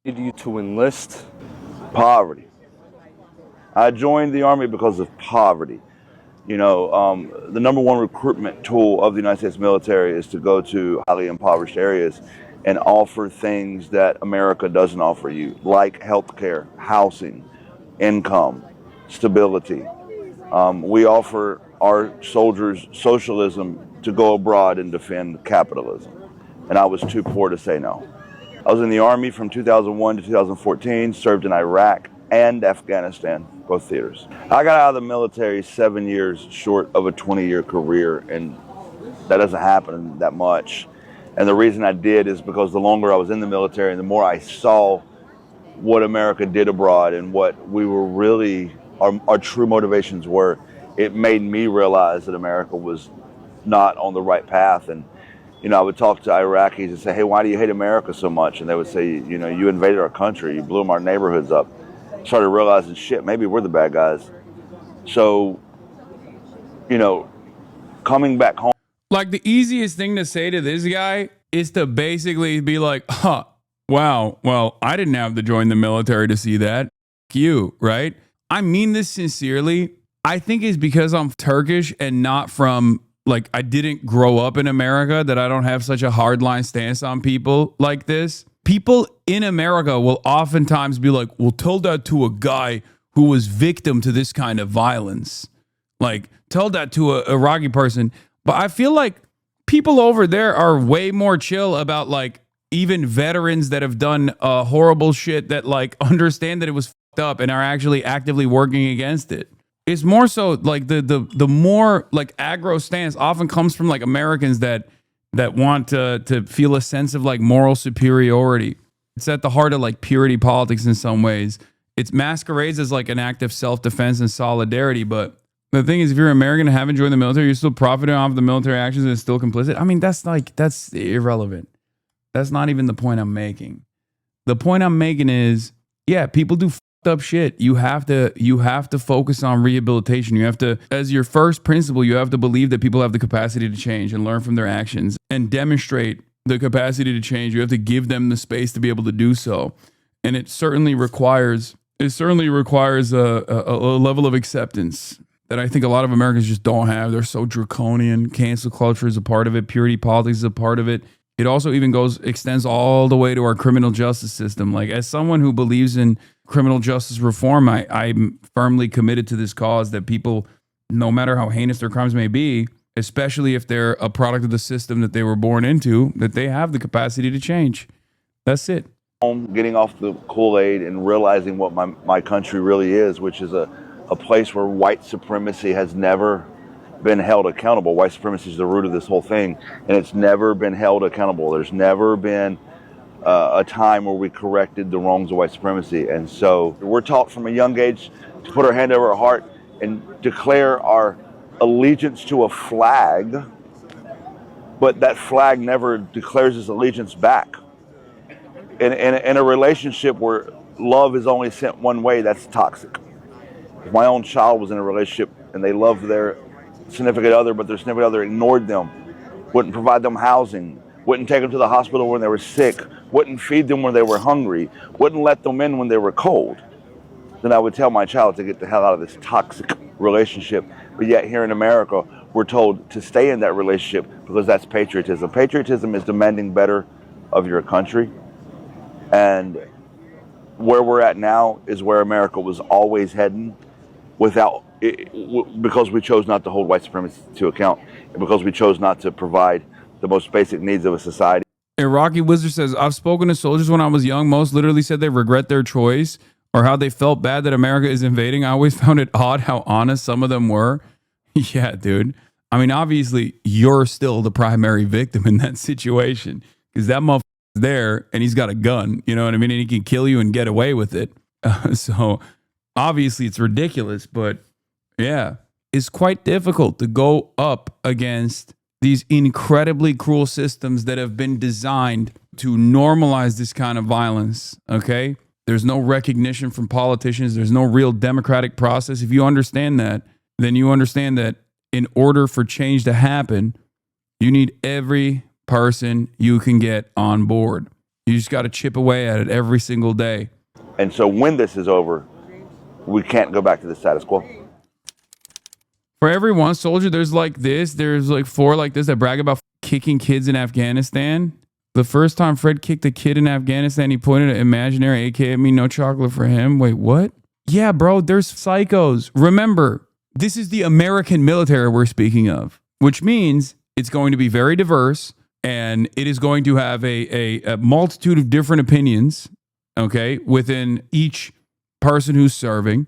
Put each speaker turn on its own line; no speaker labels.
You to enlist?
Poverty. I joined the Army because of poverty. The number one recruitment tool of the United States military is to go to highly impoverished areas and offer things that America doesn't offer you, like health care, housing, income, stability. We offer our soldiers socialism to go abroad and defend capitalism. And I was too poor to say no. I was in the Army from 2001 to 2014, served in Iraq and Afghanistan, both theaters. I got out of the military 7 years short of a 20-year career, and that doesn't happen that much. And the reason I did is because the longer I was in the military and the more I saw what America did abroad and what we were really, our true motivations were, it made me realize that America was not on the right path. And I would talk to Iraqis and say, hey, why do you hate America so much? And they would say, you invaded our country, you blew our neighborhoods up. Started realizing, shit, maybe we're the bad guys. So, coming back home.
Like, the easiest thing to say to this guy is to basically be like, wow, well, I didn't have to join the military to see that. F you, right? I mean this sincerely. I think it's because I'm Turkish and not from, like, I didn't grow up in America that I don't have such a hardline stance on people like this. People in America will oftentimes be like, well, tell that to a guy who was victim to this kind of violence. Like, tell that to a Iraqi person. But I feel like people over there are way more chill about, like, even veterans that have done horrible shit that, like, understand that it was fucked up and are actually actively working against it. It's more so like the more like aggro stance often comes from like Americans that want to feel a sense of like moral superiority. It's at the heart of like purity politics in some ways. It masquerades as like an act of self-defense and solidarity. But the thing is, if you're American and haven't joined the military, you're still profiting off the military actions and still complicit. I mean, that's irrelevant. That's not even the point I'm making. The point I'm making is, yeah, people do up shit. You have to focus on rehabilitation. You have to, as your first principle, you have to believe that people have the capacity to change and learn from their actions and demonstrate the capacity to change. You have to give them the space to be able to do so. And it certainly requires a level of acceptance that I think a lot of Americans just don't have. They're so draconian. Cancel culture is a part of it. Purity politics is a part of it. It also even extends all the way to our criminal justice system. Like, as someone who believes in criminal justice reform, I'm firmly committed to this cause that people, no matter how heinous their crimes may be, especially if they're a product of the system that they were born into, that they have the capacity to change. That's it.
Getting off the Kool-Aid and realizing what my country really is, which is a place where white supremacy has never been held accountable. White supremacy is the root of this whole thing, and it's never been held accountable. There's never been a time where we corrected the wrongs of white supremacy. And so we're taught from a young age to put our hand over our heart and declare our allegiance to a flag, but that flag never declares its allegiance back. In a relationship where love is only sent one way, that's toxic. If my own child was in a relationship and they loved their significant other, but their significant other ignored them, wouldn't provide them housing, wouldn't take them to the hospital when they were sick, wouldn't feed them when they were hungry, wouldn't let them in when they were cold, then I would tell my child to get the hell out of this toxic relationship. But yet here in America, we're told to stay in that relationship because that's patriotism. Patriotism is demanding better of your country. And where we're at now is where America was always heading because we chose not to hold white supremacy to account, and because we chose not to provide the most basic needs of a society.
Iraqi Wizard says, I've spoken to soldiers when I was young. Most literally said they regret their choice or how they felt bad that America is invading. I always found it odd how honest some of them were. Yeah, dude. I mean, obviously, you're still the primary victim in that situation because that motherfucker's there and he's got a gun. You know what I mean? And he can kill you and get away with it. So obviously, it's ridiculous. But yeah, it's quite difficult to go up against these incredibly cruel systems that have been designed to normalize this kind of violence, okay? There's no recognition from politicians. There's no real democratic process. If you understand that, then you understand that in order for change to happen, you need every person you can get on board. You just got to chip away at it every single day.
And so when this is over, we can't go back to the status quo.
For every one soldier, there's like this. There's like 4 like this that brag about kicking kids in Afghanistan. The first time Fred kicked a kid in Afghanistan, he pointed an imaginary AK at me. No chocolate for him. Wait, what? Yeah, bro, there's psychos. Remember, this is the American military we're speaking of, which means it's going to be very diverse and it is going to have a multitude of different opinions, okay, within each person who's serving.